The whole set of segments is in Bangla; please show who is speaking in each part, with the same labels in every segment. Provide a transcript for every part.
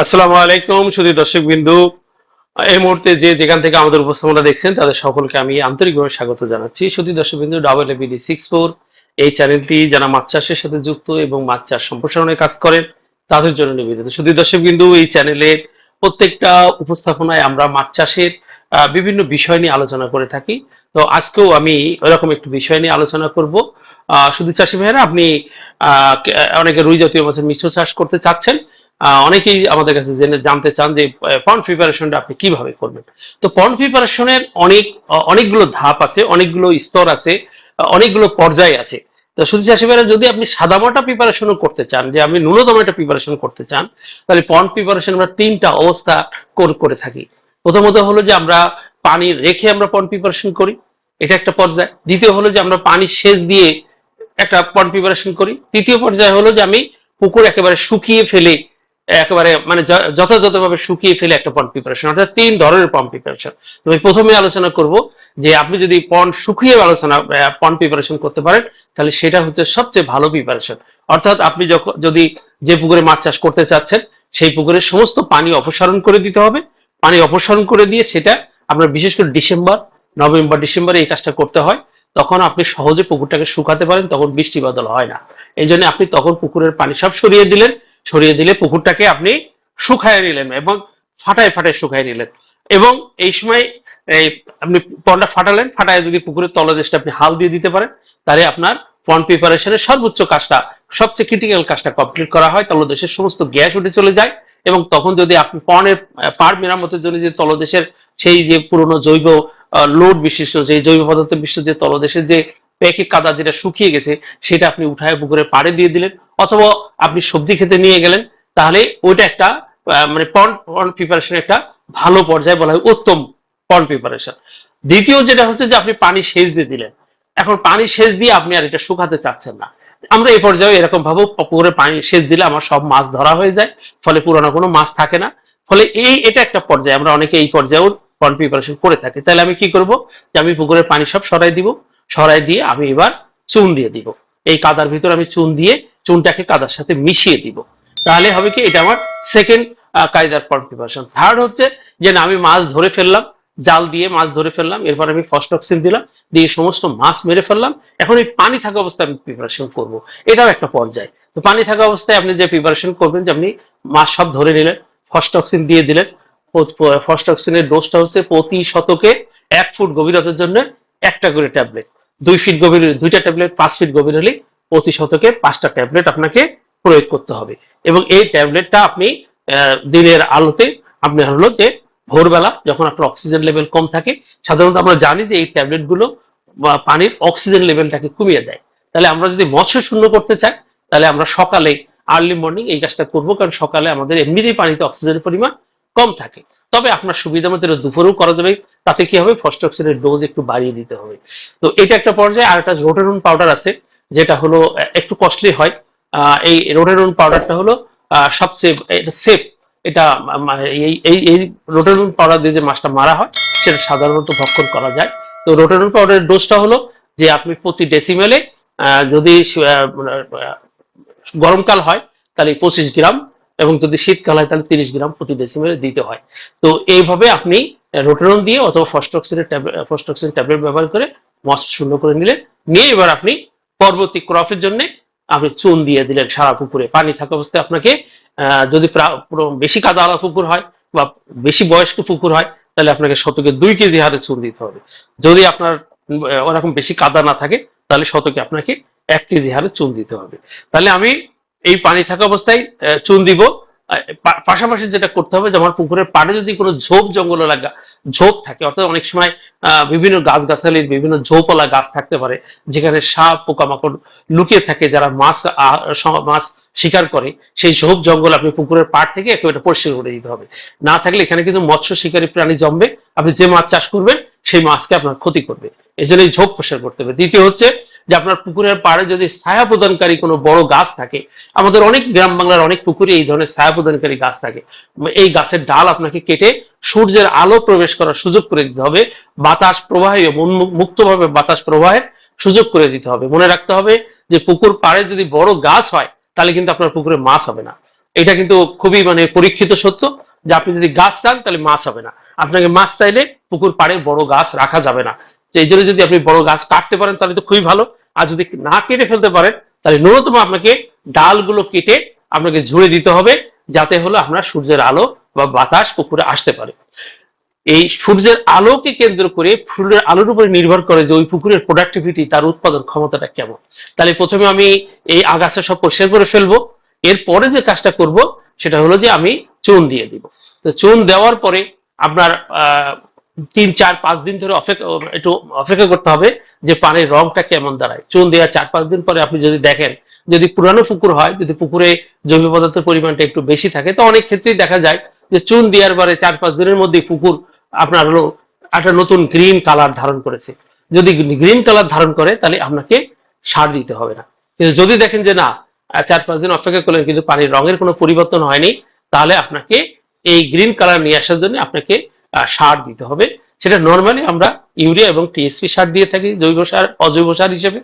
Speaker 1: আসসালামু আলাইকুম সুধী দর্শকবৃন্দু। এই মুহূর্তে যে যেখান থেকে আমাদের উপস্থাপনা দেখছেন তাদের সকলকে আমি আন্তরিকভাবে স্বাগত জানাচ্ছি। সুধী দর্শকবৃন্দু, WABD64 এই চ্যানেলটি যারা মাছ চাষের সাথে যুক্ত এবং মাছ চাষ সম্প্রসারণে কাজ করেন তাদের জন্য নিবেদিত। সুধী দর্শকবৃন্দু, এই চ্যানেলের প্রত্যেকটা উপস্থাপনায় আমরা মাছ চাষের বিভিন্ন বিষয় নিয়ে আলোচনা করে থাকি। তো আজকেও আমি ওরকম একটি বিষয় নিয়ে আলোচনা করব। সুধী চাষী ভাইয়েরা, আপনি অনেকে রুই জাতীয় মাছের মিশ্র চাষ করতে চাচ্ছেন। অনেকেই আমাদের কাছে জানতে চান যে পন্ড প্রিপারেশনটা আপনি কিভাবে করবেন। তো পন্ড প্রিপারেশনের অনেকগুলো ধাপ আছে, অনেকগুলো স্তর আছে, অনেকগুলো পর্যায় আছে। তো শুধু চাষিভাইরা, যদি আপনি সাদামাটা প্রিপারেশনও করতে চান, যে আমি ন্যূনতম একটা প্রিপারেশন করতে চান, তাহলে পন্ড প্রিপারেশন আমরা তিনটা অবস্থা করে থাকি। প্রথমত হলো যে আমরা পানি রেখে আমরা পন্ড প্রিপারেশন করি, এটা একটা পর্যায়। দ্বিতীয় হলো যে আমরা পানি সেচ দিয়ে একটা পন্ড প্রিপারেশন করি। তৃতীয় পর্যায়ে হলো যে আমি পুকুর একেবারে শুকিয়ে ফেলে, একেবারে মানে যথাযথভাবে শুকিয়ে ফেলে একটা পন্ড প্রিপারেশন, অর্থাৎ তিন ধরনের পন্ড প্রিপারেশন। তো আমি প্রথমে আলোচনা করব যে আপনি যদি পন্ড শুকিয়ে পন্ড প্রিপারেশন করতে পারেন, তাহলে সেটা হচ্ছে সবচেয়ে ভালো প্রিপারেশন। অর্থাৎ আপনি যদি যে পুকুরে মাছ চাষ করতে চাচ্ছেন সেই পুকুরের সমস্ত পানি অপসারণ করে দিতে হবে। পানি অপসারণ করে দিয়ে সেটা আপনার বিশেষ করে নভেম্বর ডিসেম্বরে এই কাজটা করতে হয়। তখন আপনি সহজে পুকুরটাকে শুকাতে পারেন, তখন বৃষ্টি বাদল হয় না। এই জন্য আপনি তখন পুকুরের পানি সব সরিয়ে দিলেন, সরিয়ে দিলে পুকুরটাকে আপনি শুকায় নিলেন এবং ফাটায় ফাটায় শুকায় নিলেন। এবং এই সময় এই আপনি পন্ডটা ফাটালেন, ফাটায় যদি পুকুরের তলদেশটা আপনি হাল দিয়ে দিতে পারেন, তাহলে আপনার পন্ড প্রিপারেশনের সর্বোচ্চ কাজটা, সবচেয়ে ক্রিটিক্যাল কাজটা কমপ্লিট করা হয়। তলদেশের সমস্ত গ্যাস উঠে চলে যায় এবং তখন যদি আপনি পনের পার মেরামতের জন্য যে তলদেশের সেই যে পুরনো জৈব লোড বিশিষ্ট, যে জৈব পদার্থ বিশিষ্ট যে তলদেশের যে পেকে কাদা যেটা শুকিয়ে গেছে, সেটা আপনি উঠায় পুকুরের পাড়ে দিয়ে দিলেন, অথবা আপনি সবজি খেতে নিয়ে গেলেন, তাহলে ওইটা একটা মানে পন্ড প্রিপারেশন একটা ভালো পর্যায়ে বলা হয় উত্তম পন্ড প্রিপারেশন। দ্বিতীয় যেটা হচ্ছে যে আপনি পানি সেচ দিয়ে দিলেন। এখন পানি সেচ দিয়ে আপনি আর এটা শুকাতে চাচ্ছেন না। আমরা এই পর্যায়ে এরকম ভাবে পুকুরে পানি সেচ দিলে আমার সব মাছ ধরা হয়ে যায়, ফলে পুরানো কোনো মাছ থাকে না। ফলে এটা একটা পর্যায়ে, আমরা অনেকে এই পর্যায়েও পন্ড প্রিপারেশন করে থাকি। তাহলে আমি কি করব, যে আমি পুকুরের পানি সব সরাই দিব, সরাই দিয়ে আমি এবার চুন দিয়ে দিব। এই কাদার ভিতর আমি চুন দিয়ে চুনটাকে কাদার সাথে মিশিয়ে দিব। তাহলে হবে কি, এটা আমার সেকেন্ড কায়দার পন্ড প্রিপারেশন। থার্ড হচ্ছে যে না, আমি মাছ ধরে ফেললাম, জাল দিয়ে মাছ ধরে ফেললাম, এরপর আমি ফসটক্সিন দিলাম, দিয়ে সমস্ত মাছ মেরে ফেললাম। এখন এই পানি থাকা অবস্থায় আমি প্রিপারেশন করব, এটাও একটা পর্যায়। তো পানি থাকা অবস্থায় আপনি যে প্রিপারেশন করবেন, যে আপনি মাছ সব ধরে নিলেন, ফসটক্সিন দিয়ে দিলেন। ফসটক্সিনের ডোজটা হচ্ছে প্রতি শতকে 1 ফুট গভীরতার জন্য একটা করে ট্যাবলেট, 2 ফিট গভীর 2টা ট্যাবলেট, 5 ফিট গভীর হলে প্রতি শতকে 5টা ট্যাবলেট আপনাকে প্রয়োগ করতে হবে। এবং এই ট্যাবলেটটা আপনি দিনের আলোতে, আপনি হলো যে ভোরবেলা যখন আপনার অক্সিজেন লেভেল কম থাকে, সাধারণত আমরা জানি যে এই ট্যাবলেট গুলো পানির অক্সিজেন লেভেলটাকে কমিয়ে দেয়। তাহলে আমরা যদি মৎস্য শূন্য করতে চাই, তাহলে আমরা সকালে আর্লি মর্নিং এই কাজটা করবো, কারণ সকালে আমাদের এমনিতেই পানিতে অক্সিজেনের পরিমাণ কম থাকে। তবে আপনার সুবিধা মতো দুপুরেও করা যাবে, তাতে কি হবে, ফসফরাসের ডোজ একটু বাড়িয়ে দিতে হবে। তো এটা একটা পর্যায়ে। আর একটা রোটেরন পাউডার আছে, যেটা হলো একটু কস্টলি হয়। এই রোটেরন পাউডারটা হলো সবচেয়ে এটা সেফ। এটা এই এই এই রোটেরন পাউডার দিয়ে যে মাছটা মারা হয়, সেটা সাধারণত ভক্ষণ করা যায়। তো রোটেরন পাউডারের ডোজটা হলো যে আপনি প্রতি ডেসিমেলে, যদি গরমকাল হয় তাহলে 25 গ্রাম, এবং যদি শীতকাল হয় তাহলে 30 গ্রাম প্রতি ডেসিমেলে দিতে হয়। তো এইভাবে আপনি রোটেরন দিয়ে অথবা ফসটক্সিন ট্যাবলেট ব্যবহার করে মাছ শূন্য করে নিয়ে এবার আপনি পরবর্তী ক্রপের জন্য আপনি চুন দিয়ে দিলেন সারা পুকুরে। পানি থাকা অবস্থায় আপনাকে যদি বেশি কাদাওয়ালা পুকুর হয় বা বেশি বয়স্ক পুকুর হয়, তাহলে আপনাকে শতকে 2 কেজি হারে চুন দিতে হবে। যদি আপনার ওরকম বেশি কাদা না থাকে, তাহলে শতকে আপনাকে 1 কেজি হারে চুন দিতে হবে। তাহলে আমি এই পানি থাকা অবস্থায় চুন দিব। পাশাপাশি যেটা করতে হবে, যে আমার পুকুরের পাড়ে যদি কোনো ঝোপ জঙ্গল লাগা ঝোপ থাকে, অর্থাৎ অনেক সময় বিভিন্ন গাছগাছালির বিভিন্ন ঝোপওয়ালা গাছ থাকতে পারে, যেখানে সাপ পোকামাকড় লুকিয়ে থাকে, যারা মাছ শিকার করে, সেই ঝোপ জঙ্গল আপনি পুকুরের পাড় থেকে একেবারে পরিষ্কার করে দিতে হবে। না থাকলে এখানে কিন্তু মৎস্য শিকারী প্রাণী জমবে, আপনি যে মাছ চাষ করবেন সেই মাছকে আপনার ক্ষতি করবে। এই জন্য এই ঝোপ পরিষ্কার করতে হবে। দ্বিতীয় হচ্ছে যে আপনার পুকুরের পাড়ে যদি ছায়া প্রদানকারী কোনো বড় গাছ থাকে, আমাদের অনেক গ্রাম বাংলার অনেক পুকুরে এই ধরনের ছায়া প্রদানকারী গাছ থাকে, এই গাছের ডাল আপনাকে কেটে সূর্যের আলো প্রবেশ করার সুযোগ করে দিতে হবে, বাতাস প্রবাহে মুক্তভাবে বাতাস প্রবাহের সুযোগ করে দিতে হবে। মনে রাখতে হবে যে পুকুর পাড়ে যদি বড় গাছ হয়, তাহলে কিন্তু আপনার পুকুরে মাছ হবে না। এটা কিন্তু খুবই মানে পরীক্ষিত সত্য যে আপনি যদি গাছ চান তাহলে মাছ হবে না। আপনাকে মাছ চাইলে পুকুর পাড়ে বড় গাছ রাখা যাবে না। তো এই জন্য যদি আপনি বড় গাছ কাটতে পারেন তাহলে তো খুবই ভালো। আর যদি না কেটে ফেলতে পারেন তাহলে ন্যূনতম আপনাকে ডালগুলো কেটে আপনাকে ঝুড়ে দিতে হবে, যাতে হলো আপনার সূর্যের আলো বা বাতাস পুকুরে আসতে পারে। এই সূর্যের আলোকে কেন্দ্র করে, সূর্যের আলোর উপরে নির্ভর করে যে ওই পুকুরের প্রোডাক্টিভিটি, তার উৎপাদন ক্ষমতাটা কেমন। তাহলে প্রথমে আমি এই আগাছা সব পরিষ্কার করে ফেলবো। এরপরে যে কাজটা করব সেটা হলো যে আমি চুন দিয়ে দিব। তো চুন দেওয়ার পরে আপনার 3, 4, 5 দিন ধরে একটু অপেক্ষা করতে হবে যে পানির রংটা কেমন দাঁড়ায়। চুন দেওয়ার 4, 5 দিন পরে আপনি যদি দেখেন, যদি পুরানো পুকুর হয়, যদি পুকুরে জৈব পদার্থের পরিমাণটা একটু বেশি থাকে, তো অনেক ক্ষেত্রেই দেখা যায় যে চুন দেওয়ার পরে 4, 5 দিনের মধ্যে পুকুর আপনার হলো একটা নতুন গ্রিন কালার ধারণ করেছে। যদি গ্রিন কালার ধারণ করে তাহলে আপনাকে সার দিতে হবে না। কিন্তু যদি দেখেন যে না, 4, 5 দিন অপেক্ষা করলেন কিন্তু পানির রঙের কোনো পরিবর্তন হয়নি, তাহলে আপনাকে এই গ্রিন কালার নিয়ে আসার জন্য আপনাকে সার দিতে হবে। সেটা নর্মালি আমরা ইউরিয়া এবং টিএসপি সার দিয়ে থাকি জৈব সার, অজৈব সার হিসেবে।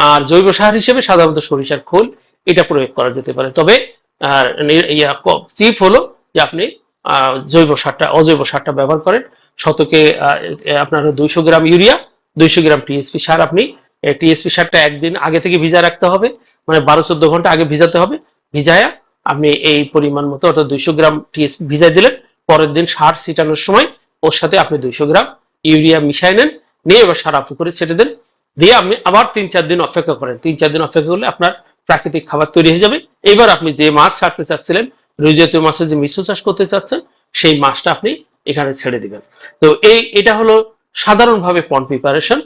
Speaker 1: আর জৈব সার হিসেবে সাধারণত সরিষার খোল এটা প্রয়োগ করা যেতে পারে। তবে চিপ হলো যে আপনি জৈব সারটা, অজৈব সারটা ব্যবহার করেন। শতকে আপনার 200 গ্রাম ইউরিয়া, 200 গ্রাম টিএসপি সার। আপনি টিএসপি সারটা একদিন আগে থেকে ভিজা রাখতে হবে, মানে 12-14 ঘন্টা আগে ভিজাতে হবে। ভিজায়া আপনি এই পরিমাণ মতো, অর্থাৎ 200 গ্রাম টিএসপি ভিজাই দিলেন। পরের দিন সার ছিটানোর সময় ওর সাথে আপনি 200 গ্রাম ইউরিয়া মিশাই নেন, নিয়ে এবার সারা পুকুরে ছেটে দেন। দিয়ে আপনি আবার 3-4 দিন অপেক্ষা করেন। 3-4 দিন অপেক্ষা করলে আপনার প্রাকৃতিক খাবার তৈরি হয়ে যাবে। এবার আপনি যে মাছ ছাড়তে চাচ্ছিলেন, রুই জাতীয় মাছের যে মিশ্র চাষ করতে চাচ্ছেন, সেই মাছটা আপনি এখানে ছেড়ে দিবেন। তো এটা হলো সাধারণভাবে পন্ড প্রিপারেশন।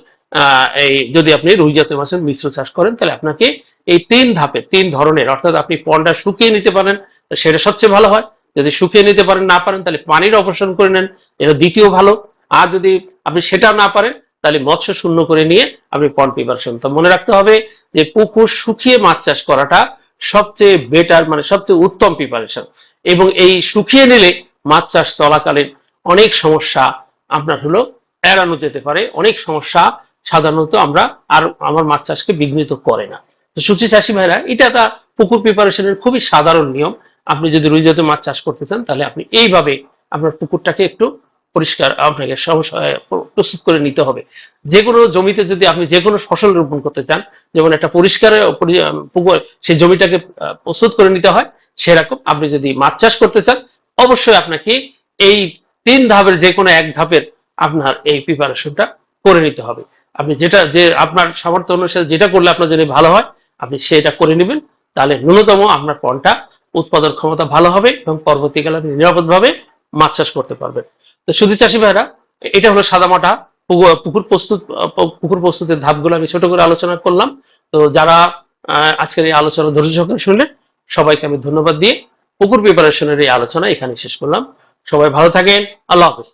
Speaker 1: এই যদি আপনি রুই জাতীয় মাছের মিশ্র চাষ করেন তাহলে আপনাকে এই 3 ধাপে, 3 ধরনের, অর্থাৎ আপনি পন্ডটা শুকিয়ে নিতে পারেন, সেটা সবচেয়ে ভালো হয়। যদি শুকিয়ে নিতে পারেন, না পারেন, তাহলে পানির অপসারণ করে নেন, এটা দ্বিতীয় ভালো। আর যদি আপনি সেটা না পারেন তাহলে মৎস্য শূন্য করে নিয়ে আপনি পন্ড প্রিপারেশন। তো মনে রাখতে হবে যে পুকুর শুকিয়ে মাছ চাষ করাটা সবচেয়ে বেটার, মানে সবচেয়ে উত্তম প্রিপারেশন। এবং এই শুকিয়ে নিলে মাছ চাষ চলাকালীন অনেক সমস্যা আপনার হলো এড়ানো যেতে পারে। অনেক সমস্যা সাধারণত আমরা আর আমার মাছ চাষকে বিঘ্নিত করে না। তো সূচি চাষী ভাইরা, এটা একটা পুকুর প্রিপারেশনের খুবই সাধারণ নিয়ম। আপনি যদি রুই জাতীয় মাছ চাষ করতে চান তাহলে আপনি এইভাবে আপনার পুকুরটাকে একটু পরিষ্কার, আপনাকে প্রস্তুত করে নিতে হবে। যে কোনো জমিতে যদি আপনি যে কোনো ফসল রোপণ করতে চান, যেমন একটা পরিষ্কার পুকুর, সেই জমিটাকে প্রস্তুত করে নিতে হয়, সেরকম আপনি যদি মাছ চাষ করতে চান অবশ্যই আপনাকে এই 3 ধাপের যে কোনো এক ধাপের আপনার এই প্রিপারেশনটা করে নিতে হবে। আপনি যে আপনার সামর্থ্য অনুসারে যেটা করলে আপনার জন্য ভালো হয় আপনি সেটা করে নেবেন। তাহলে ন্যূনতম আপনার পণটা উৎপাদন ক্ষমতা ভালো হবে এবং পরবর্তীকালে আপনি নিরাপদভাবে মাছ চাষ করতে পারবেন। তো শুধু চাষী ভাইরা, এটা হলো সাদামাটা পুকুর প্রস্তুতের ধাপগুলো আমি ছোট করে আলোচনা করলাম। তো যারা আজকের এই আলোচনা ধৈর্য সহকারে শুনলেন, সবাইকে আমি ধন্যবাদ দিয়ে পুকুর প্রিপারেশনের এই আলোচনা এখানে শেষ করলাম। সবাই ভালো থাকেন। আল্লাহ হাফেজ।